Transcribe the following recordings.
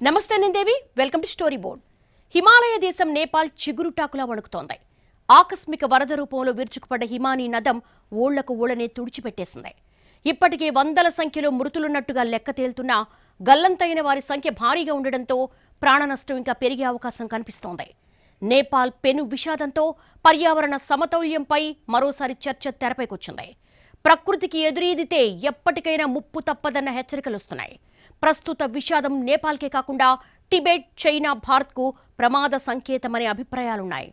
నమస్తే నిందేవి, welcome to story board. Himalaya దేశం నేపాల్ చిగురుటాకులా వణుకుతోంది. ఆకస్మిక వరద రూపంలో విరుచుకుపడ్డ హిమానీ నదం ఓళ్లకు ఓళ్లనే తుడిచిపెట్టేసింది. ఇప్పటికే వందల సంఖ్యలో మృతులున్నట్టుగా లెక్క తేలుతున్నా గల్లంతైన వారి సంఖ్య భారీగా ఉండడంతో ప్రాణ నష్టం ఇంకా పెరిగే అవకాశం కనిపిస్తోంది. నేపాల్ పెను విషాదంతో పర్యావరణ సమతౌల్యంపై మరోసారి చర్చ తెరపైకొచ్చింది. ప్రకృతికి ఎదురీదితే ఎప్పటికైనా ముప్పు తప్పదన్న హెచ్చరికలొస్తున్నాయి. ప్రస్తుత విషాదం నేపాల్కే కాకుండా టిబెట్, చైనా, భారత్కు ప్రమాద సంకేతమనే అభిప్రాయాలున్నాయి.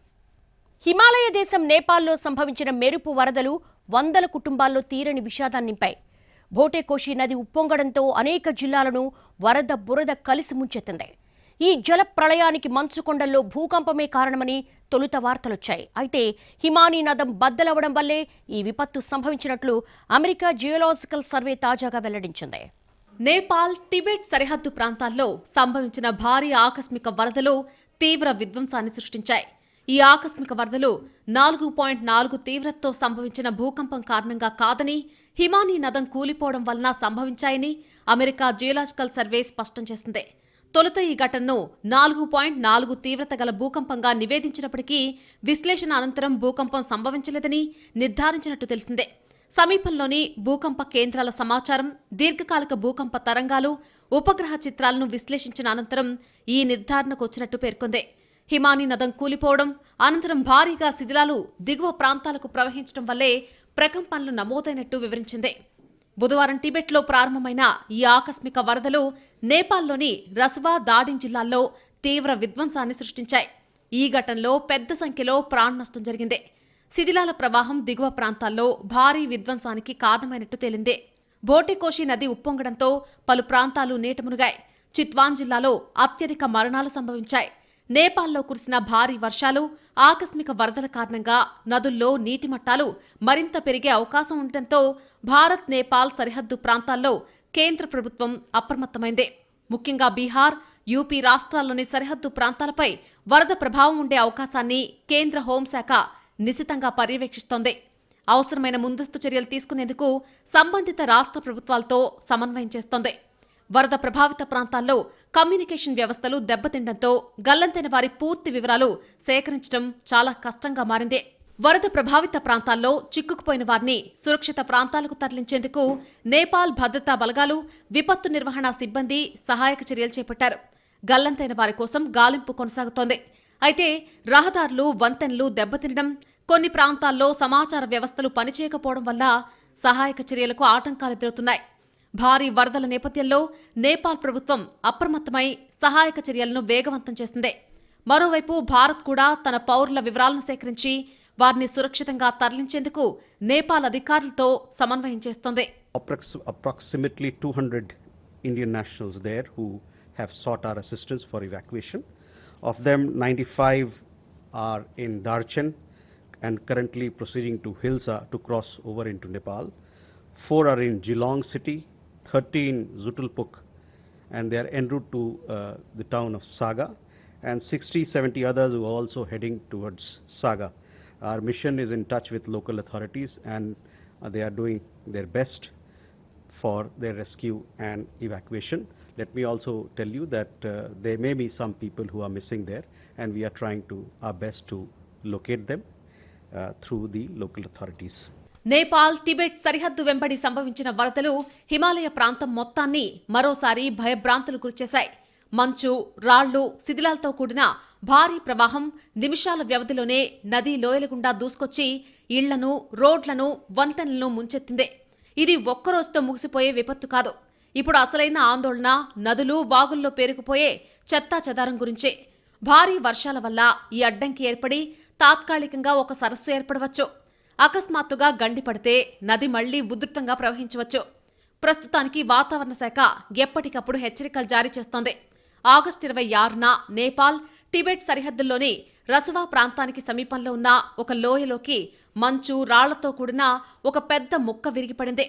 హిమాలయ దేశం నేపాల్లో సంభవించిన మెరుపు వరదలు వందల కుటుంబాల్లో తీరని విషాదాన్ని నింపాయి. భోటేకోషి నది ఉప్పొంగడంతో అనేక జిల్లాలను వరద బురద కలిసి ముంచెత్తింది. ఈ జల ప్రళయానికి మంచుకొండల్లో భూకంపమే కారణమని తొలుత వార్తలొచ్చాయి. అయితే హిమానీ నదం బద్దలవడం వల్లే ఈ విపత్తు సంభవించినట్లు అమెరికా జియోలాజికల్ సర్వే తాజాగా వెల్లడించింది. నేపాల్, టిబెట్ సరిహద్దు ప్రాంతాల్లో సంభవించిన భారీ ఆకస్మిక వరదలు తీవ్ర విధ్వంసాన్ని సృష్టించాయి. ఈ ఆకస్మిక వరదలు 4.4 తీవ్రతతో సంభవించిన భూకంపం కారణంగా కాదని, హిమానీ నదం కూలిపోవడం వలన సంభవించాయని అమెరికా జియోలాజికల్ సర్వే స్పష్టం చేసింది. తొలుత ఈ ఘటనను 4.4 తీవ్రత గల భూకంపంగా నివేదించినప్పటికీ విశ్లేషణ అనంతరం భూకంపం సంభవించలేదని నిర్ధారించినట్టు తెలిసిందే. సమీపంలోని భూకంప కేంద్రాల సమాచారం, దీర్ఘకాలిక భూకంప తరంగాలు, ఉపగ్రహ చిత్రాలను విశ్లేషించిన అనంతరం ఈ నిర్ధారణకు వచ్చినట్టు పేర్కొంది. హిమానీ నదం కూలిపోవడం, అనంతరం భారీగా శిథిలాలు దిగువ ప్రాంతాలకు ప్రవహించడం వల్లే ప్రకంపనలు నమోదైనట్టు వివరించింది. బుధవారం టిబెట్లో ప్రారంభమైన ఈ ఆకస్మిక వరదలు నేపాల్లోని రసువా, దాడింగ్ జిల్లాల్లో తీవ్ర విధ్వంసాన్ని సృష్టించాయి. ఈ ఘటనలో పెద్ద సంఖ్యలో ప్రాణ నష్టం జరిగింది. శిథిలాల ప్రవాహం దిగువ ప్రాంతాల్లో భారీ విధ్వంసానికి కారణమైనట్టు తేలింది. భోటేకోషి నది ఉప్పొంగడంతో పలు ప్రాంతాలు నీట మునిగాయి. చిత్వాన్ జిల్లాలో అత్యధిక మరణాలు సంభవించాయి. నేపాల్లో కురిసిన భారీ వర్షాలు, ఆకస్మిక వరదల కారణంగా నదుల్లో నీటి మట్టాలు మరింత పెరిగే అవకాశం ఉండటంతో భారత్, నేపాల్ సరిహద్దు ప్రాంతాల్లో కేంద్ర ప్రభుత్వం అప్రమత్తమైంది. ముఖ్యంగా బీహార్, యూపీ రాష్ట్రాల్లోని సరిహద్దు ప్రాంతాలపై వరద ప్రభావం ఉండే అవకాశాన్ని కేంద్ర హోంశాఖ నిశితంగా పర్యవేక్షిస్తోంది. అవసరమైన ముందస్తు చర్యలు తీసుకునేందుకు సంబంధిత రాష్ట్ర ప్రభుత్వాలతో సమన్వయం చేస్తోంది. వరద ప్రభావిత ప్రాంతాల్లో కమ్యూనికేషన్ వ్యవస్థలు దెబ్బతిండటంతో గల్లంతైన వారి పూర్తి వివరాలు సేకరించడం చాలా కష్టంగా మారింది. వరద ప్రభావిత ప్రాంతాల్లో చిక్కుకుపోయిన వారిని సురక్షిత ప్రాంతాలకు తరలించేందుకు నేపాల్ భద్రతా బలగాలు, విపత్తు నిర్వహణ సిబ్బంది సహాయక చర్యలు చేపట్టారు. గల్లంతైన వారి కోసం గాలింపు కొనసాగుతోంది. అయితే రహదారులు, వంతెనలు దెబ్బతినడం, కొన్ని ప్రాంతాల్లో సమాచార వ్యవస్థలు పనిచేయకపోవడం వల్ల సహాయక చర్యలకు ఆటంకాలు ఎదురవుతున్నాయి. భారీ వరదల నేపథ్యంలో నేపాల్ ప్రభుత్వం అప్రమత్తమై సహాయక చర్యలను వేగవంతం చేసింది. మరోవైపు భారత్ కూడా తన పౌరుల వివరాలను సేకరించి వారిని సురక్షితంగా తరలించేందుకు నేపాల్ అధికారులతో సమన్వయం చేస్తోంది. Approximately 200 Indian nationals there who have sought our assistance for evacuation. Of them, 95 are in Darchen and currently proceeding to Hilsa to cross over into Nepal. 4 are in Geelong city, 13 Zutulpuk, and they are en route to the town of Saga, and 60-70 others who are also heading towards Saga. Our mission is in touch with local authorities, and they are doing their best for their rescue and evacuation. Let me also tell you that there may be some people who are missing there, and we are trying our best to locate them through the local authorities. Nepal, Tibet సరిహద్దు వెంబడి సంభవించిన వరదలు హిమాలయ ప్రాంతం మొత్తాన్ని మరోసారి భయభ్రాంతులు గురిచేశాయి. మంచు, రాళ్లు, శిథిలాలతో కూడిన భారీ ప్రవాహం నిమిషాల వ్యవధిలోనే నదీ లోయల గుండా దూసుకొచ్చి ఇళ్లను, రోడ్లను, వంతెనలను ముంచెత్తింది. ఇది ఒక్కరోజుతో ముగిసిపోయే విపత్తు కాదు. ఇప్పుడు అసలైన ఆందోళన నదులు, వాగుల్లో పేరుకుపోయే చెత్తా చెదారం గురించే. భారీ వర్షాల వల్ల ఈ అడ్డంకి ఏర్పడి తాత్కాలికంగా ఒక సరస్సు ఏర్పడవచ్చు. అకస్మాత్తుగా గండిపడితే నది మళ్లీ ఉధృతంగా ప్రవహించవచ్చు. ప్రస్తుతానికి వాతావరణ శాఖ ఎప్పటికప్పుడు హెచ్చరికలు జారీ చేస్తోంది. ఆగస్టు 26న నేపాల్, టిబెట్ సరిహద్దుల్లోని రసువా ప్రాంతానికి సమీపంలో ఉన్న ఒక లోయలోకి మంచు, రాళ్లతో కూడిన ఒక పెద్ద ముక్క విరిగిపడింది.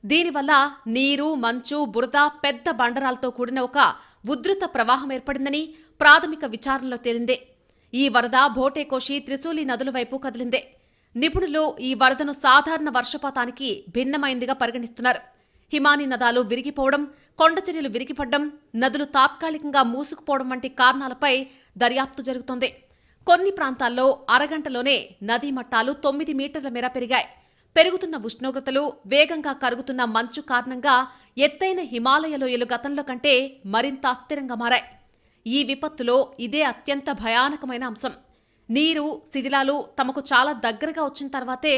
దీనివల్ల నీరు, మంచు, బురద, పెద్ద బండరాలతో కూడిన ఒక ఉధృత ప్రవాహం ఏర్పడిందని ప్రాథమిక విచారణలో తేలింది. ఈ వరద భోటేకోషి, త్రిశూలి నదుల వైపు కదిలింది. నిపుణులు ఈ వరదను సాధారణ వర్షపాతానికి భిన్నమైందిగా పరిగణిస్తున్నారు. హిమానీ నదాలు విరిగిపోవడం, కొండచర్యలు విరిగిపడ్డం, నదులు తాత్కాలికంగా మూసుకుపోవడం వంటి కారణాలపై దర్యాప్తు జరుగుతోంది. కొన్ని ప్రాంతాల్లో అరగంటలోనే నదీ మట్టాలు 9 మీటర్ల మేర పెరిగాయి. పెరుగుతున్న ఉష్ణోగ్రతలు, వేగంగా కరుగుతున్న మంచు కారణంగా ఎత్తైన హిమాలయ లోయలు గతంలో కంటే మరింత అస్థిరంగా మారాయి. ఈ విపత్తులో ఇదే అత్యంత భయానకమైన అంశం. నీరు, శిథిలాలు తమకు చాలా దగ్గరగా వచ్చిన తర్వాతే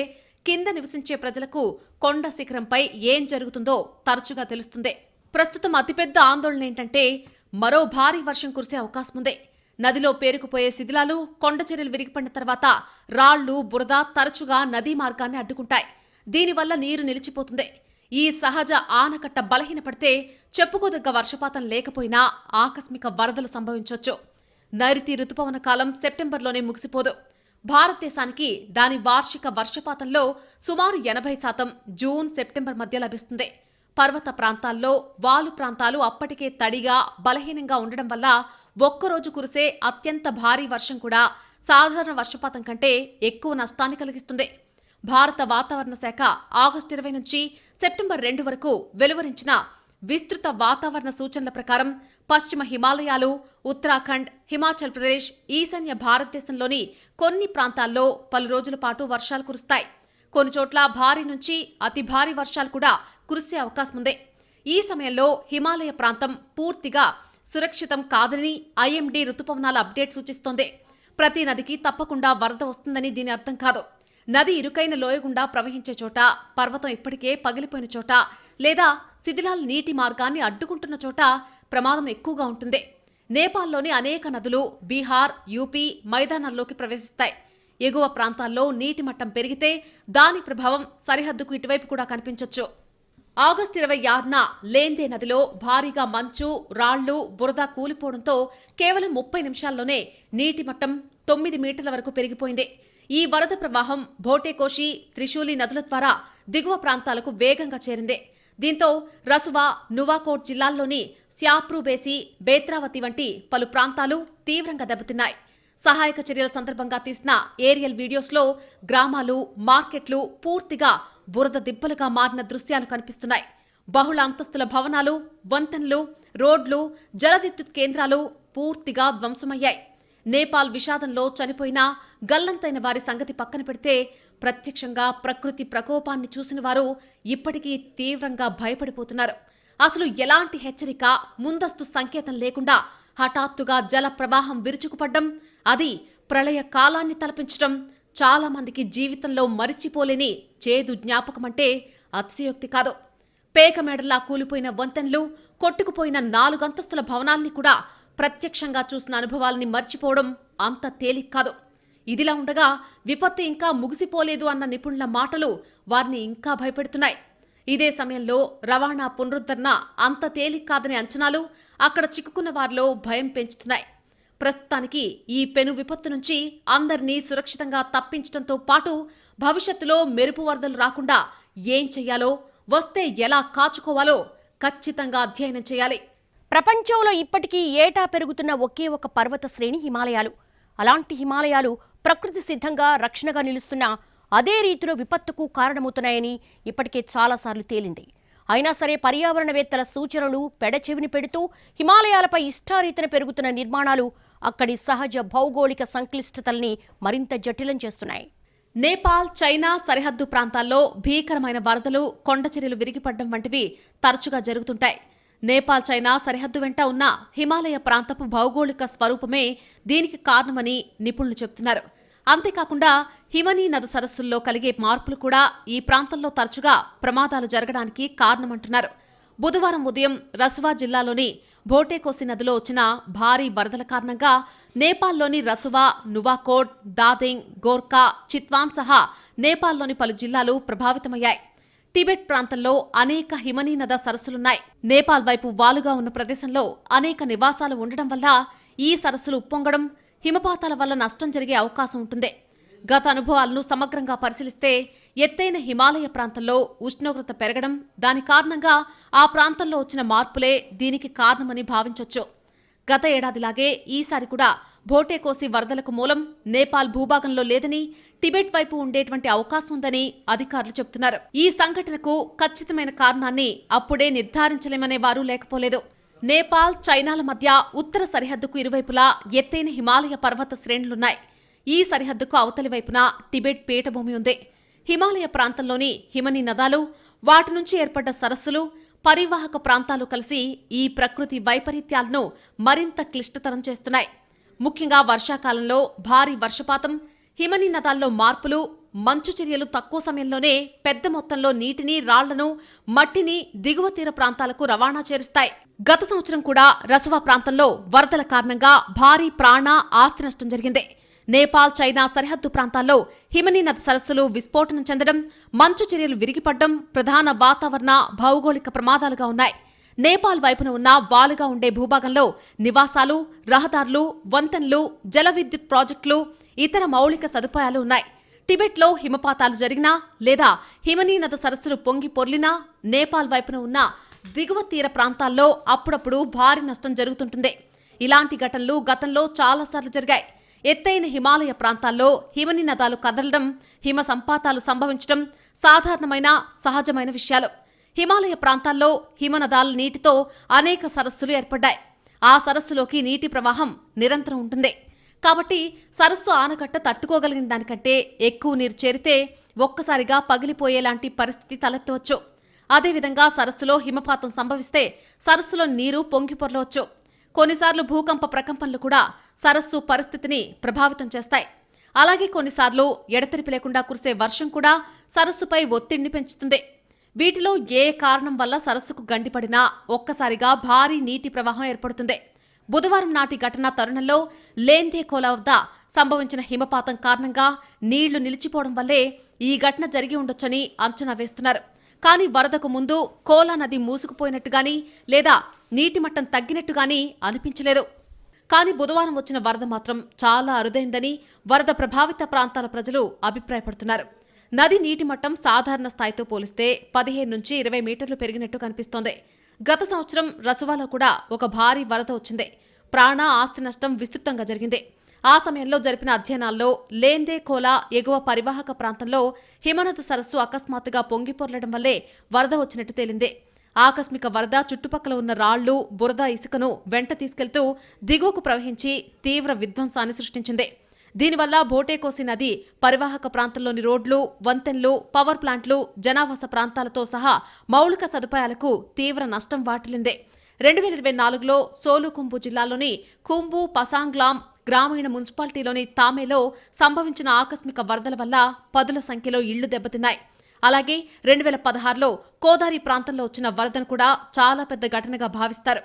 కింద నివసించే ప్రజలకు కొండ శిఖరంపై ఏం జరుగుతుందో తరచుగా తెలుస్తుంది. ప్రస్తుతం అతిపెద్ద ఆందోళన ఏంటంటే మరో భారీ వర్షం కురిసే అవకాశం ఉంది. నదిలో పేరుకుపోయే శిథిలాలు, కొండచర్యలు విరిగిపడిన తర్వాత రాళ్లు, బురద తరచుగా నదీ మార్గాన్ని అడ్డుకుంటాయి. దీనివల్ల నీరు నిలిచిపోతుంది. ఈ సహజ ఆనకట్ట బలహీనపడితే చెప్పుకోదగ్గ వర్షపాతం లేకపోయినా ఆకస్మిక వరదలు సంభవించవచ్చు. నైరుతి రుతుపవన కాలం సెప్టెంబర్లోనే ముగిసిపోదు. భారతదేశానికి దాని వార్షిక వర్షపాతంలో సుమారు 80% జూన్, సెప్టెంబర్ మధ్య లభిస్తుంది. పర్వత ప్రాంతాల్లో వాలు ప్రాంతాలు అప్పటికే తడిగా, బలహీనంగా ఉండడం వల్ల ఒక్కరోజు కురిసే అత్యంత భారీ వర్షం కూడా సాధారణ వర్షపాతం కంటే ఎక్కువ నష్టాన్ని కలిగిస్తుంది. భారత వాతావరణ శాఖ ఆగస్టు 20 నుంచి సెప్టెంబర్ 2 వరకు వెలువరించిన విస్తృత వాతావరణ సూచనల ప్రకారం పశ్చిమ హిమాలయాలు, ఉత్తరాఖండ్, హిమాచల్ ప్రదేశ్, ఈశాన్య భారతదేశంలోని కొన్ని ప్రాంతాల్లో పలు రోజుల పాటు వర్షాలు కురుస్తాయి. కొన్ని చోట్ల భారీ నుంచి అతి భారీ వర్షాలు కూడా కురిసే అవకాశం ఉంది. ఈ సమయంలో హిమాలయ ప్రాంతం పూర్తిగా సురక్షితం కాదని ఐఎండీ రుతుపవనాల అప్డేట్ సూచిస్తోంది. ప్రతి నదికి తప్పకుండా వరద వస్తుందని దీని అర్థం కాదు. నది ఇరుకైన లోయ గుండా ప్రవహించే చోట, పర్వతం ఇప్పటికే పగిలిపోయిన చోట లేదా శిథిలాల నీటి మార్గాన్ని అడ్డుకుంటున్న చోట ప్రమాదం ఎక్కువగా ఉంటుంది. నేపాల్లోని అనేక నదులు బీహార్, యూపీ మైదానాల్లోకి ప్రవేశిస్తాయి. ఎగువ ప్రాంతాల్లో నీటి మట్టం పెరిగితే దాని ప్రభావం సరిహద్దుకు ఇటువైపు కూడా కనిపించొచ్చు. ఆగస్టు 26న లేందే నదిలో భారీగా మంచు, రాళ్లు, బురద కూలిపోవడంతో కేవలం 30 నిమిషాల్లోనే నీటి మట్టం 9 మీటర్ల వరకు పెరిగిపోయింది. ఈ వరద ప్రవాహం భోటేకోషి, త్రిశూలి నదుల ద్వారా దిగువ ప్రాంతాలకు వేగంగా చేరింది. దీంతో రసువా, నువాకోట్ జిల్లాల్లోని శ్యాప్రూబేసి, బేత్రావతి వంటి పలు ప్రాంతాలు తీవ్రంగా దెబ్బతిన్నాయి. సహాయక చర్యల సందర్భంగా తీసిన ఏరియల్ వీడియోస్లో గ్రామాలు, మార్కెట్లు పూర్తిగా బురద దిబ్బలుగా మారిన దృశ్యాలు కనిపిస్తున్నాయి. బహుళ అంతస్తుల భవనాలు, వంతెనలు, రోడ్లు, జలవిద్యుత్ కేంద్రాలు పూర్తిగా ధ్వంసమయ్యాయి. నేపాల్ విషాదంలో చనిపోయిన, గల్లంతైన వారి సంగతి పక్కన పెడితే ప్రత్యక్షంగా ప్రకృతి ప్రకోపాన్ని చూసిన వారు ఇప్పటికీ తీవ్రంగా భయపడిపోతున్నారు. అసలు ఎలాంటి హెచ్చరిక, ముందస్తు సంకేతం లేకుండా హఠాత్తుగా జల ప్రవాహం విరుచుకుపడ్డం, అది ప్రళయ కాలాన్ని తలపించడం చాలా మందికి జీవితంలో మరిచిపోలేని చేదు జ్ఞాపకమంటే అతిశయోక్తి కాదు. పేకమేడలా కూలిపోయిన వంతెనలు, కొట్టుకుపోయిన 4 అంతస్తుల భవనాల్ని కూడా ప్రత్యక్షంగా చూసిన అనుభవాల్ని మర్చిపోవడం అంత తేలిక కాదు. ఇదిలా ఉండగా విపత్తు ఇంకా ముగిసిపోలేదు అన్న నిపుణుల మాటలు వారిని ఇంకా భయపెడుతున్నాయి. ఇదే సమయంలో రవాణా పునరుద్ధరణ అంత తేలిక కాదనే అంచనాలు అక్కడ చిక్కుకున్న వారిలో భయం పెంచుతున్నాయి. ప్రస్తుతానికి ఈ పెను విపత్తు నుంచి అందరినీ సురక్షితంగా తప్పించడంతో పాటు భవిష్యత్తులో మెరుపు వరదలు రాకుండా ఏం చెయ్యాలో, వస్తే ఎలా కాచుకోవాలో ఖచ్చితంగా అధ్యయనం చేయాలి. ప్రపంచంలో ఇప్పటికీ ఏటా పెరుగుతున్న ఒకే ఒక పర్వత శ్రేణి హిమాలయాలు. అలాంటి హిమాలయాలు ప్రకృతి సిద్ధంగా రక్షణగా నిలుస్తున్న అదే రీతిలో విపత్తుకు కారణమవుతున్నాయని ఇప్పటికే చాలాసార్లు తేలింది. అయినా సరే పర్యావరణవేత్తల సూచనలు పెడచెవిని పెడుతూ హిమాలయాలపై ఇష్టారీతిన పెరుగుతున్న నిర్మాణాలు అక్కడి సహజ భౌగోళిక సంక్లిష్టతల్ని మరింత జటిలం చేస్తున్నాయి. నేపాల్, చైనా సరిహద్దు ప్రాంతాల్లో భీకరమైన వరదలు, కొండచర్యలు విరిగిపడడం వంటివి తరచుగా జరుగుతుంటాయి. నేపాల్, చైనా సరిహద్దు వెంట ఉన్న హిమాలయ ప్రాంతపు భౌగోళిక స్వరూపమే దీనికి కారణమని నిపుణులు చెబుతున్నారు. అంతేకాకుండా హిమనీ నది సరస్సుల్లో కలిగే మార్పులు కూడా ఈ ప్రాంతంలో తరచుగా ప్రమాదాలు జరగడానికి కారణమంటున్నారు. బుధవారం ఉదయం రసువా జిల్లాలోని భోటేకోసి నదిలో వచ్చిన భారీ వరదల కారణంగా నేపాల్లోని రసువా, నువాకోట్, దాదెంగ్, గోర్ఖా, చిత్వాన్ సహా నేపాల్లోని పలు జిల్లాలు ప్రభావితమయ్యాయి. టిబెట్ ప్రాంతంలో అనేక హిమనీ నద సరస్సులున్నాయి. నేపాల్ వైపు వాలుగా ఉన్న ప్రదేశంలో అనేక నివాసాలు ఉండడం వల్ల ఈ సరస్సులు ఉప్పొంగడం, హిమపాతాల వల్ల నష్టం జరిగే అవకాశం ఉంటుంది. గత అనుభవాలను సమగ్రంగా పరిశీలిస్తే ఎత్తైన హిమాలయ ప్రాంతంలో ఉష్ణోగ్రత పెరగడం, దాని కారణంగా ఆ ప్రాంతంలో వచ్చిన మార్పులే దీనికి కారణమని భావించొచ్చు. గత ఏడాదిలాగే ఈసారి కూడా భోటేకోసి వరదలకు మూలం నేపాల్ భూభాగంలో లేదని, టిబెట్ వైపు ఉండేటువంటి అవకాశం ఉందని అధికారులు చెబుతున్నారు. ఈ సంఘటనకు ఖచ్చితమైన కారణాన్ని అప్పుడే నిర్ధారించలేమనే వారు లేకపోలేదు. నేపాల్, చైనాల మధ్య ఉత్తర సరిహద్దుకు ఇరువైపులా ఎత్తైన హిమాలయ పర్వత శ్రేణులున్నాయి. ఈ సరిహద్దుకు అవతలి వైపున టిబెట్ పీఠభూమి ఉంది. హిమాలయ ప్రాంతంలోని హిమనీ నదాలు, వాటి నుంచి ఏర్పడ్డ సరస్సులు, పరివాహక ప్రాంతాలు కలిసి ఈ ప్రకృతి వైపరీత్యాలను మరింత క్లిష్టతరం చేస్తున్నాయి. ముఖ్యంగా వర్షాకాలంలో భారీ వర్షపాతం, హిమనీ నదాల్లో మార్పులు, మంచు చర్యలు తక్కువ సమయంలోనే పెద్ద మొత్తంలో నీటిని, రాళ్లను, మట్టిని దిగువ తీర ప్రాంతాలకు రవాణా చేరుస్తాయి. గత సంవత్సరం కూడా రసువా ప్రాంతంలో వరదల కారణంగా భారీ ప్రాణ, ఆస్తి నష్టం జరిగింది. నేపాల్, చైనా సరిహద్దు ప్రాంతాల్లో హిమనీ నద సరస్సులు విస్ఫోటనం చెందడం, మంచు చర్యలు విరిగిపడడం ప్రధాన వాతావరణ, భౌగోళిక ప్రమాదాలుగా ఉన్నాయి. నేపాల్ వైపున ఉన్న వాలుగా ఉండే భూభాగంలో నివాసాలు, రహదారులు, వంతెనలు, జల విద్యుత్ ప్రాజెక్టులు, ఇతర మౌలిక సదుపాయాలు ఉన్నాయి. టిబెట్లో హిమపాతాలు జరిగినా లేదా హిమనీ నద సరస్సులు పొంగి పొర్లినా నేపాల్ వైపున ఉన్న దిగువ తీర ప్రాంతాల్లో అప్పుడప్పుడు భారీ నష్టం జరుగుతుంటుంది. ఇలాంటి ఘటనలు గతంలో చాలాసార్లు జరిగాయి. ఎత్తైన హిమాలయ ప్రాంతాల్లో హిమనీ నదాలు కదలడం, హిమ సంపాతాలు సంభవించడం సాధారణమైన, సహజమైన విషయాలు. హిమాలయ ప్రాంతాల్లో హిమనదాల నీటితో అనేక సరస్సులు ఏర్పడ్డాయి. ఆ సరస్సులోకి నీటి ప్రవాహం నిరంతరం ఉంటుంది. కాబట్టి సరస్సు ఆనకట్ట తట్టుకోగలిగిన దానికంటే ఎక్కువ నీరు చేరితే ఒక్కసారిగా పగిలిపోయేలాంటి పరిస్థితి తలెత్తవచ్చు. అదేవిధంగా సరస్సులో హిమపాతం సంభవిస్తే సరస్సులో నీరు పొంగిపొర్లవచ్చు. కొన్నిసార్లు భూకంప ప్రకంపనలు కూడా సరస్సు పరిస్థితిని ప్రభావితం చేస్తాయి. అలాగే కొన్నిసార్లు ఎడతెరిపి లేకుండా కురిసే వర్షం కూడా సరస్సుపై ఒత్తిడిని పెంచుతుంది. వీటిలో ఏ కారణం వల్ల సరస్సుకు గండిపడినా ఒక్కసారిగా భారీ నీటి ప్రవాహం ఏర్పడుతుంది. బుధవారం నాటి ఘటన తరుణంలో లేందే కోలా వద్ద సంభవించిన హిమపాతం కారణంగా నీళ్లు నిలిచిపోవడం వల్లే ఈ ఘటన జరిగి ఉండొచ్చని అంచనా వేస్తున్నారు. కానీ వరదకు ముందు కోలా నది మూసుకుపోయినట్టుగాని లేదా నీటి మట్టం తగ్గినట్టుగాని అనిపించలేదు. కానీ బుధవారం వచ్చిన వరద మాత్రం చాలా అరుదైందని వరద ప్రభావిత ప్రాంతాల ప్రజలు అభిప్రాయపడుతున్నారు. నది నీటి మట్టం సాధారణ స్థాయితో పోలిస్తే 15 నుంచి 20 మీటర్లు పెరిగినట్టు కనిపిస్తోంది. గత సంవత్సరం రసువాలో కూడా ఒక భారీ వరద వచ్చింది. ప్రాణ, ఆస్తి నష్టం విస్తృతంగా జరిగింది. ఆ సమయంలో జరిపిన అధ్యయనాల్లో లేందే కోలా ఎగువ పరివాహక ప్రాంతంలో హిమనద సరస్సు అకస్మాత్తుగా పొంగిపొర్లడం వల్లే వరద వచ్చినట్టు తేలింది. ఆకస్మిక వరద చుట్టుపక్కల ఉన్న రాళ్లు, బురద, ఇసుకను వెంట తీసుకెళ్తూ దిగువకు ప్రవహించి తీవ్ర విధ్వంసాన్ని సృష్టించింది. దీనివల్ల భోటేకోసి నది పరివాహక ప్రాంతంలోని రోడ్లు, వంతెనలు, పవర్ ప్లాంట్లు, జనావాస ప్రాంతాలతో సహా మౌలిక సదుపాయాలకు తీవ్ర నష్టం వాటిల్లింది. 2024లో సోలుకుంబు జిల్లాలోని కుంబు, పసాంగ్లాం గ్రామీణ మున్సిపాలిటీలోని తామేలో సంభవించిన ఆకస్మిక వరదల వల్ల పదుల సంఖ్యలో ఇళ్లు దెబ్బతిన్నాయి. అలాగే 2016లో కోదారి ప్రాంతంలో వచ్చిన వరదను కూడా చాలా పెద్ద ఘటనగా భావిస్తారు.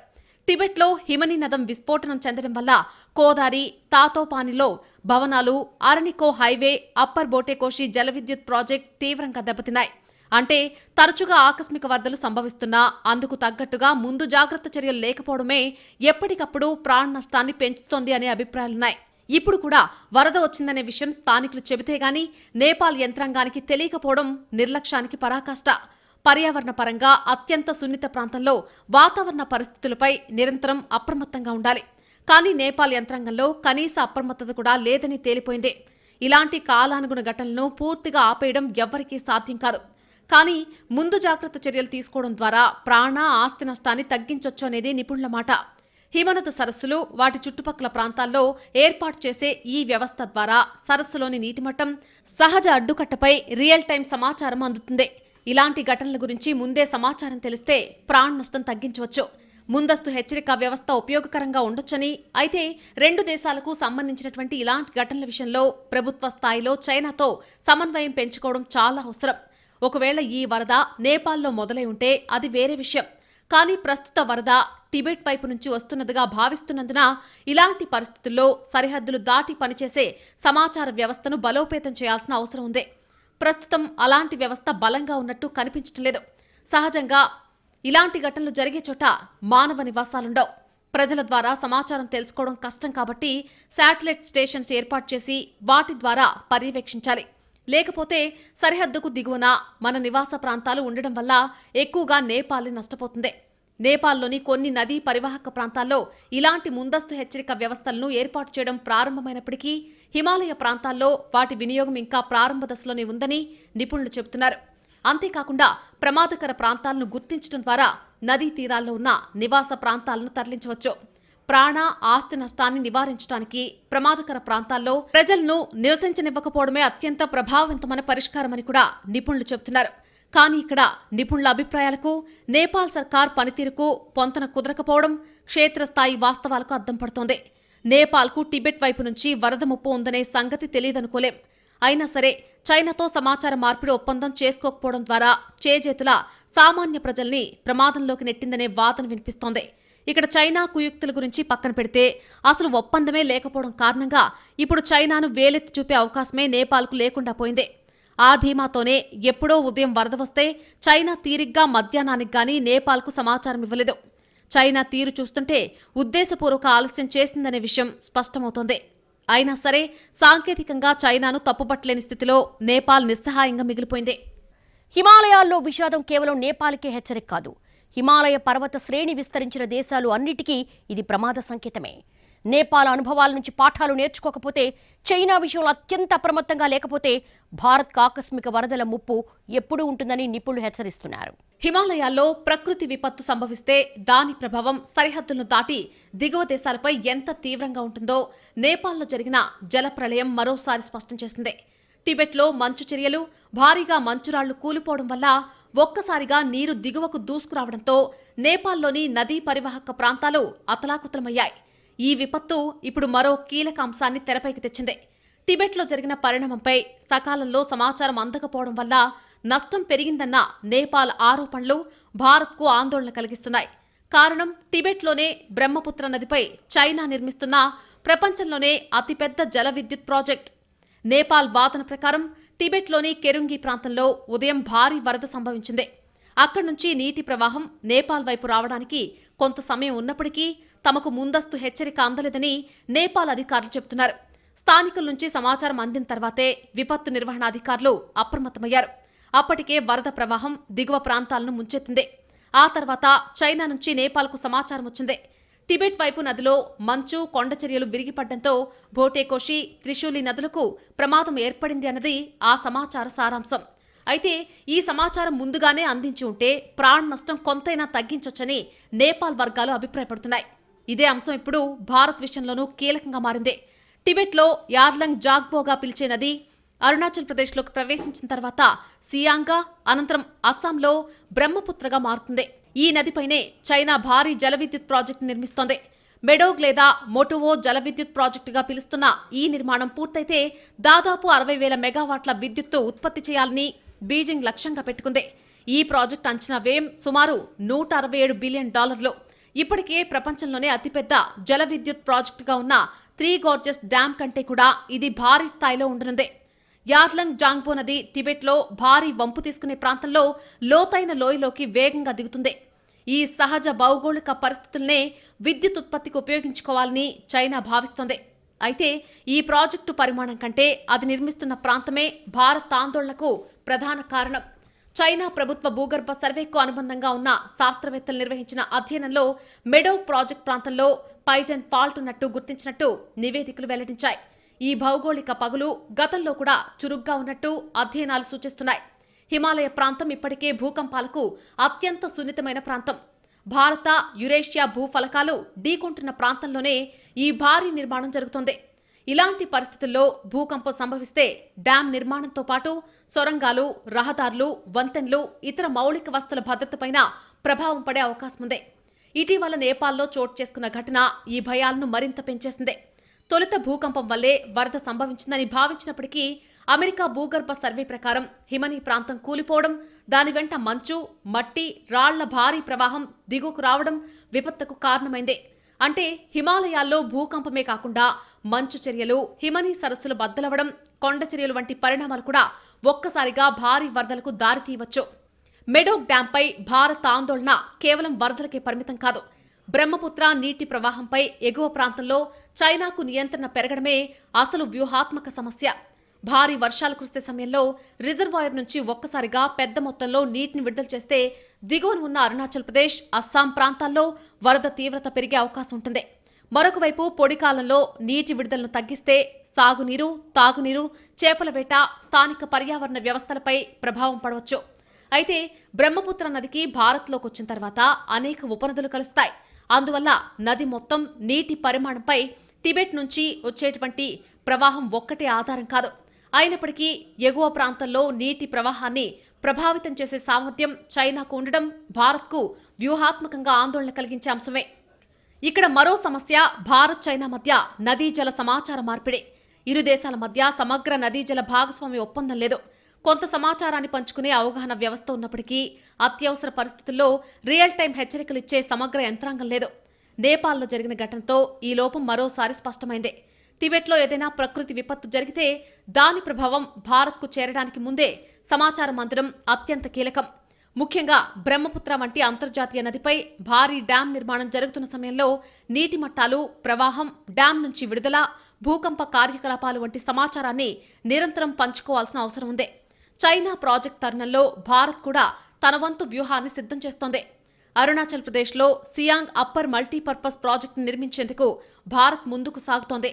టిబెట్లో హిమనీ నదం విస్ఫోటనం చెందడం వల్ల కోదారి, తాతోపానిలో భవనాలు, అరణికో హైవే, అప్పర్ బోటేకోషి జల విద్యుత్ ప్రాజెక్ట్ తీవ్రంగా దెబ్బతిన్నాయి. అంటే తరచుగా ఆకస్మిక వరదలు సంభవిస్తున్నా అందుకు తగ్గట్టుగా ముందు జాగ్రత్త చర్యలు లేకపోవడమే ఎప్పటికప్పుడు ప్రాణ నష్టాన్ని పెంచుతోంది అనే అభిప్రాయాలున్నాయి. ఇప్పుడు కూడా వరద వచ్చిందనే విషయం స్థానికులు చెబితే గాని నేపాల్ యంత్రాంగానికి తెలియకపోవడం నిర్లక్ష్యానికి పరాకాష్ట. పర్యావరణ పరంగా అత్యంత సున్నిత ప్రాంతంలో వాతావరణ పరిస్థితులపై నిరంతరం అప్రమత్తంగా ఉండాలి. కానీ నేపాల్ యంత్రాంగంలో కనీస అప్రమత్తత కూడా లేదని తేలిపోయింది. ఇలాంటి కాలానుగుణ ఘటనలను పూర్తిగా ఆపేయడం ఎవ్వరికీ సాధ్యం కాదు. కానీ ముందు జాగ్రత్త చర్యలు తీసుకోవడం ద్వారా ప్రాణ, ఆస్తి నష్టాన్ని తగ్గించొచ్చు అనేది నిపుణుల మాట. హిమనద సరస్సులు, వాటి చుట్టుపక్కల ప్రాంతాల్లో ఏర్పాటు చేసే ఈ వ్యవస్థ ద్వారా సరస్సులోని నీటిమట్టం, సహజ అడ్డుకట్టపై రియల్ టైం సమాచారం అందుతుంది. ఇలాంటి ఘటనల గురించి ముందే సమాచారం తెలిస్తే ప్రాణ నష్టం తగ్గించవచ్చు. ముందస్తు హెచ్చరిక వ్యవస్థ ఉపయోగకరంగా ఉండొచ్చని, అయితే రెండు దేశాలకు సంబంధించినటువంటి ఇలాంటి ఘటనల విషయంలో ప్రభుత్వ స్థాయిలో చైనాతో సమన్వయం పెంచుకోవడం చాలా అవసరం. ఒకవేళ ఈ వరద నేపాల్లో మొదలై ఉంటే అది వేరే విషయం. కానీ ప్రస్తుత వరద టిబెట్ వైపు నుంచి వస్తున్నదిగా భావిస్తున్నందున ఇలాంటి పరిస్థితుల్లో సరిహద్దులు దాటి పనిచేసే సమాచార వ్యవస్థను బలోపేతం చేయాల్సిన అవసరం ఉంది. ప్రస్తుతం అలాంటి వ్యవస్థ బలంగా ఉన్నట్టు కనిపించటం లేదు. సహజంగా ఇలాంటి ఘటనలు జరిగే చోట మానవ నివాసాలుండవు. ప్రజల ద్వారా సమాచారం తెలుసుకోవడం కష్టం కాబట్టి శాటిలైట్ స్టేషన్స్ ఏర్పాటు చేసి వాటి ద్వారా పర్యవేక్షించాలి. లేకపోతే సరిహద్దుకు దిగువన మన నివాస ప్రాంతాలు ఉండడం వల్ల ఎక్కువగా నేపాల్ నష్టపోతుంది. నేపాల్లోని కొన్ని నదీ పరివాహక ప్రాంతాల్లో ఇలాంటి ముందస్తు హెచ్చరిక వ్యవస్థలను ఏర్పాటు చేయడం ప్రారంభమైనప్పటికీ హిమాలయ ప్రాంతాల్లో వాటి వినియోగం ఇంకా ప్రారంభ దశలోనే ఉందని నిపుణులు చెబుతున్నారు. అంతేకాకుండా ప్రమాదకర ప్రాంతాలను గుర్తించడం ద్వారా నదీ తీరాల్లో ఉన్న నివాస ప్రాంతాలను తరలించవచ్చు. ప్రాణ ఆస్తి నష్టాన్ని నివారించడానికి ప్రమాదకర ప్రాంతాల్లో ప్రజలను నివసించనివ్వకపోవడమే అత్యంత ప్రభావవంతమైన పరిష్కారమని కూడా నిపుణులు చెబుతున్నారు. కానీ ఇక్కడ నిపుణుల అభిప్రాయాలకు నేపాల్ సర్కార్ పనితీరుకు పొంతన కుదరకపోవడం క్షేత్రస్థాయి వాస్తవాలకు అద్దం పడుతోంది. నేపాల్కు టిబెట్ వైపు నుంచి వరద ముప్పు ఉందనే సంగతి తెలియదనుకోలేం. అయినా సరే చైనాతో సమాచార మార్పిడి ఒప్పందం చేసుకోకపోవడం ద్వారా చేజేతుల సామాన్య ప్రజల్ని ప్రమాదంలోకి నెట్టిందనే వాదన వినిపిస్తోంది. ఇక్కడ చైనా కుయుక్తుల గురించి పక్కన పెడితే అసలు ఒప్పందమే లేకపోవడం కారణంగా ఇప్పుడు చైనాను వేలెత్తి చూపే అవకాశమే నేపాల్కు లేకుండా పోయింది. ఆ ధీమాతోనే ఎప్పుడో ఉదయం వరద వస్తే చైనా తీరిగ్గా మధ్యాహ్నానికి గానీ నేపాల్కు సమాచారం ఇవ్వలేదు. చైనా తీరు చూస్తుంటే ఉద్దేశపూర్వక ఆలస్యం చేసిందనే విషయం స్పష్టమవుతోంది. అయినా సరే సాంకేతికంగా చైనాను తప్పుపట్టలేని స్థితిలో నేపాల్ నిస్సహాయంగా మిగిలిపోయింది. హిమాలయాల్లో విషాదం కేవలం నేపాల్కే హెచ్చరిక కాదు. హిమాలయ పర్వత శ్రేణి విస్తరించిన దేశాలు అన్నిటికీ ఇది ప్రమాద సంకేతమే. నేపాల్ అనుభవాల నుంచి పాఠాలు నేర్చుకోకపోతే, చైనా విషయంలో అత్యంత అప్రమత్తంగా లేకపోతే భారత్కు ఆకస్మిక వరదల ముప్పు ఎప్పుడూ ఉంటుందని నిపుణులు హెచ్చరిస్తున్నారు. హిమాలయాల్లో ప్రకృతి విపత్తు సంభవిస్తే దాని ప్రభావం సరిహద్దులను దాటి దిగువ దేశాలపై ఎంత తీవ్రంగా ఉంటుందో నేపాల్లో జరిగిన జలప్రళయం మరోసారి స్పష్టం చేసింది. టిబెట్లో మంచు చర్యలు, భారీగా మంచురాళ్లు కూలిపోవడం వల్ల ఒక్కసారిగా నీరు దిగువకు దూసుకురావడంతో నేపాల్లోని నదీ పరివాహక ప్రాంతాలు అతలాకుతలమయ్యాయి. ఈ విపత్తు ఇప్పుడు మరో కీలక అంశాన్ని తెరపైకి తెచ్చింది. టిబెట్లో జరిగిన పరిణామంపై సకాలంలో సమాచారం అందకపోవడం వల్ల నష్టం పెరిగిందన్న నేపాల్ ఆరోపణలు భారత్కు ఆందోళన కలిగిస్తున్నాయి. కారణం టిబెట్లోనే బ్రహ్మపుత్ర నదిపై చైనా నిర్మిస్తున్న ప్రపంచంలోనే అతిపెద్ద జల విద్యుత్ ప్రాజెక్ట్. నేపాల్ వాదన ప్రకారం టిబెట్లోని కెరుంగి ప్రాంతంలో ఉదయం భారీ వరద సంభవించింది. అక్కడి నుంచి నీటి ప్రవాహం నేపాల్ వైపు రావడానికి కొంత సమయం ఉన్నప్పటికీ తమకు ముందస్తు హెచ్చరిక అందలేదని నేపాల్ అధికారులు చెబుతున్నారు. స్థానికుల నుంచి సమాచారం అందిన తర్వాతే విపత్తు నిర్వహణ అధికారులు అప్రమత్తమయ్యారు. అప్పటికే వరద ప్రవాహం దిగువ ప్రాంతాలను ముంచెత్తింది. ఆ తర్వాత చైనా నుంచి నేపాల్కు సమాచారం వచ్చింది. టిబెట్ వైపు నదిలో మంచు కొండచర్యలు విరిగిపడ్డంతో భోటేకోషి, త్రిశూలి నదులకు ప్రమాదం ఏర్పడింది అన్నది ఆ సమాచార సారాంశం. అయితే ఈ సమాచారం ముందుగానే అందించి ఉంటే ప్రాణ నష్టం కొంతైనా తగ్గించొచ్చని నేపాల్ వర్గాలు అభిప్రాయపడుతున్నాయి. ఇదే అంశం ఇప్పుడు భారత్ విషయంలోనూ కీలకంగా మారింది. టిబెట్లో యార్లంగ్ జాగ్బోగా పిలిచే నది అరుణాచల్ ప్రదేశ్లోకి ప్రవేశించిన తర్వాత సియాంగా, అనంతరం అస్సాంలో బ్రహ్మపుత్రగా మారుతుంది. ఈ నదిపైనే చైనా భారీ జల విద్యుత్ ప్రాజెక్టు నిర్మిస్తోంది. మెడోగ్ లేదా మొటువో జల విద్యుత్ ప్రాజెక్టుగా పిలుస్తున్న ఈ నిర్మాణం పూర్తయితే దాదాపు 60,000 మెగావాట్ల విద్యుత్తు ఉత్పత్తి చేయాలని బీజింగ్ లక్ష్యంగా పెట్టుకుంది. ఈ ప్రాజెక్టు అంచనా వ్యయం సుమారు $167 బిలియన్. ఇప్పటికే ప్రపంచంలోనే అతిపెద్ద జల విద్యుత్ ప్రాజెక్టుగా ఉన్న త్రీ గోర్జెస్ డ్యాం కంటే కూడా ఇది భారీ స్థాయిలో ఉండనుంది. యార్లంగ్ జాంగ్బో నది టిబెట్లో భారీ వంపు తీసుకునే ప్రాంతంలో లోతైన లోయలోకి వేగంగా దిగుతుంది. ఈ సహజ భౌగోళిక పరిస్థితులనే విద్యుత్ ఉత్పత్తికి ఉపయోగించుకోవాలని చైనా భావిస్తోంది. అయితే ఈ ప్రాజెక్టు పరిమాణం కంటే అది నిర్మిస్తున్న ప్రాంతమే భారత్ ఆందోళనకు ప్రధాన కారణం. చైనా ప్రభుత్వ భూగర్భ సర్వేకు అనుబంధంగా ఉన్న శాస్త్రవేత్తలు నిర్వహించిన అధ్యయనంలో మెడోగ్ ప్రాజెక్ట్ ప్రాంతంలో పైజన్ ఫాల్ట్ ఉన్నట్టు గుర్తించినట్టు నివేదికలు వెల్లడించాయి. ఈ భౌగోళిక పగులు గతంలో కూడా చురుగ్గా ఉన్నట్టు అధ్యయనాలు సూచిస్తున్నాయి. హిమాలయ ప్రాంతం ఇప్పటికే భూకంపాలకు అత్యంత సున్నితమైన ప్రాంతం. భారత, యురేషియా భూఫలకాలు ఢీకొంటున్న ప్రాంతంలోనే ఈ భారీ నిర్మాణం జరుగుతోంది. ఇలాంటి పరిస్థితుల్లో భూకంపం సంభవిస్తే డ్యాం నిర్మాణంతో పాటు సొరంగాలు, రహదారులు, వంతెనలు, ఇతర మౌలిక వస్తువుల భద్రతపైన ప్రభావం పడే అవకాశం ఉంది. ఇటీవల నేపాల్లో చోటు చేసుకున్న ఘటన ఈ భయాలను మరింత పెంచేసింది. తొలుత భూకంపం వల్లే వరద సంభవించిందని భావించినప్పటికీ అమెరికా భూగర్భ సర్వే ప్రకారం హిమనీ ప్రాంతం కూలిపోవడం, దాని వెంట మంచు, మట్టి, రాళ్ల భారీ ప్రవాహం దిగువకు రావడం విపత్తుకు కారణమైంది. అంటే హిమాలయాల్లో భూకంపమే కాకుండా మంచు చర్యలు, హిమనీ సరస్సులు బద్దలవడం, కొండ చర్యలు వంటి పరిణామాలు కూడా ఒక్కసారిగా భారీ వరదలకు దారితీయవచ్చు. మెడోగ్ డ్యాంపై భారత్ ఆందోళన కేవలం వరదలకే పరిమితం కాదు. బ్రహ్మపుత్ర నీటి ప్రవాహంపై ఎగువ ప్రాంతంలో చైనాకు నియంత్రణ పెరగడమే అసలు వ్యూహాత్మక సమస్య. భారీ వర్షాలు కురిసే సమయంలో రిజర్వాయర్ నుంచి ఒక్కసారిగా పెద్ద మొత్తంలో నీటిని విడుదల చేస్తే దిగువన ఉన్న అరుణాచల్ ప్రదేశ్, అస్సాం ప్రాంతాల్లో వరద తీవ్రత పెరిగే అవకాశం ఉంటుంది. మరొక వైపు పొడి కాలంలో నీటి విడుదలను తగ్గిస్తే సాగునీరు, తాగునీరు, చేపల వేట, స్థానిక పర్యావరణ వ్యవస్థలపై ప్రభావం పడవచ్చు. అయితే బ్రహ్మపుత్ర నదికి భారత్లోకి వచ్చిన తర్వాత అనేక ఉపనదులు కలుస్తాయి. అందువల్ల నది మొత్తం నీటి పరిమాణంపై టిబెట్ నుంచి వచ్చేటువంటి ప్రవాహం ఒక్కటే ఆధారం కాదు. అయినప్పటికీ ఎగువ ప్రాంతంలో నీటి ప్రవాహాన్ని ప్రభావితం చేసే సామర్థ్యం చైనాకు ఉండడం భారత్కు వ్యూహాత్మకంగా ఆందోళన కలిగించే అంశమే. ఇక్కడ మరో సమస్య భారత్ చైనా మధ్య నదీ జల సమాచార మార్పిడి. ఇరు దేశాల మధ్య సమగ్ర నదీ జల భాగస్వామ్య ఒప్పందం లేదు. కొంత సమాచారాన్ని పంచుకునే అవగాహన వ్యవస్థ ఉన్నప్పటికీ అత్యవసర పరిస్థితుల్లో రియల్ టైం హెచ్చరికలు ఇచ్చే సమగ్ర యంత్రాంగం లేదు. నేపాల్లో జరిగిన ఘటనతో ఈ లోపం మరోసారి స్పష్టమైంది. టిబెట్లో ఏదైనా ప్రకృతి విపత్తు జరిగితే దాని ప్రభావం భారత్కు చేరడానికి ముందే సమాచారం అందడం అత్యంత కీలకం. ముఖ్యంగా బ్రహ్మపుత్ర వంటి అంతర్జాతీయ నదిపై భారీ డ్యాం నిర్మాణం జరుగుతున్న సమయంలో నీటి మట్టాలు, ప్రవాహం, డ్యాం నుంచి విడుదల, భూకంప కార్యకలాపాలు వంటి సమాచారాన్ని నిరంతరం పంచుకోవాల్సిన అవసరం ఉంది. చైనా ప్రాజెక్ట్ తరుణంలో భారత్ కూడా తన వంతు వ్యూహాన్ని సిద్ధం చేస్తోంది. అరుణాచల్ ప్రదేశ్లో సియాంగ్ అప్పర్ మల్టీపర్పస్ ప్రాజెక్టు నిర్మించేందుకు భారత్ ముందుకు సాగుతోంది.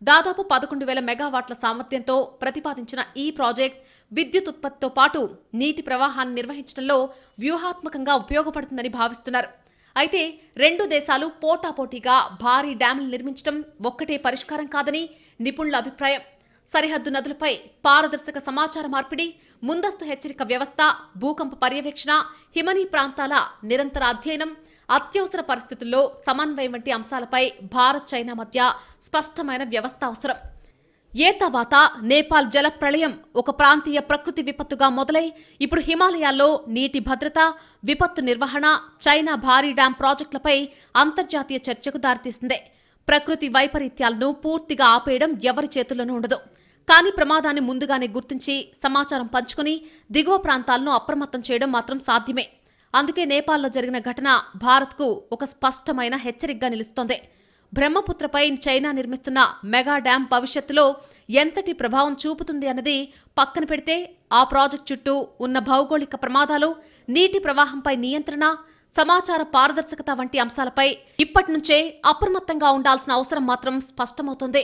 దాదాపు 11,000 మెగావాట్ల సామర్థ్యంతో ప్రతిపాదించిన ఈ ప్రాజెక్ట్ విద్యుత్ ఉత్పత్తితో పాటు నీటి ప్రవాహాన్ని నిర్వహించడంలో వ్యూహాత్మకంగా ఉపయోగపడుతుందని భావిస్తున్నారు. అయితే రెండు దేశాలు పోటాపోటీగా భారీ డ్యాములు నిర్మించడం ఒక్కటే పరిష్కారం కాదని నిపుణుల అభిప్రాయం. సరిహద్దు నదులపై పారదర్శక సమాచార మార్పిడి, ముందస్తు హెచ్చరిక వ్యవస్థ, భూకంప పర్యవేక్షణ, హిమనీ ప్రాంతాల నిరంతర అధ్యయనం, అత్యవసర పరిస్థితుల్లో సమన్వయం వంటి అంశాలపై భారత్ చైనా మధ్య స్పష్టమైన వ్యవస్థ అవసరం. తర్వాత నేపాల్ జల ప్రళయం ఒక ప్రాంతీయ ప్రకృతి విపత్తుగా మొదలై ఇప్పుడు హిమాలయాల్లో నీటి భద్రత, విపత్తు నిర్వహణ, చైనా భారీ డ్యాం ప్రాజెక్టులపై అంతర్జాతీయ చర్చకు దారితీసింది. ప్రకృతి వైపరీత్యాలను పూర్తిగా ఆపేయడం ఎవరి చేతుల్లోనూ ఉండదు. కానీ ప్రమాదాన్ని ముందుగానే గుర్తించి సమాచారం పంచుకుని దిగువ ప్రాంతాలను అప్రమత్తం చేయడం మాత్రం సాధ్యమే. అందుకే నేపాల్లో జరిగిన ఘటన భారత్కు ఒక స్పష్టమైన హెచ్చరికగా నిలుస్తోంది. బ్రహ్మపుత్రపై చైనా నిర్మిస్తున్న మెగా డ్యాం భవిష్యత్తులో ఎంతటి ప్రభావం చూపుతుంది అన్నది పక్కన పెడితే ఆ ప్రాజెక్టు చుట్టూ ఉన్న భౌగోళిక ప్రమాదాలు, నీటి ప్రవాహంపై నియంత్రణ, సమాచార పారదర్శకత వంటి అంశాలపై ఇప్పటి నుంచే అప్రమత్తంగా ఉండాల్సిన అవసరం మాత్రం స్పష్టమవుతోంది.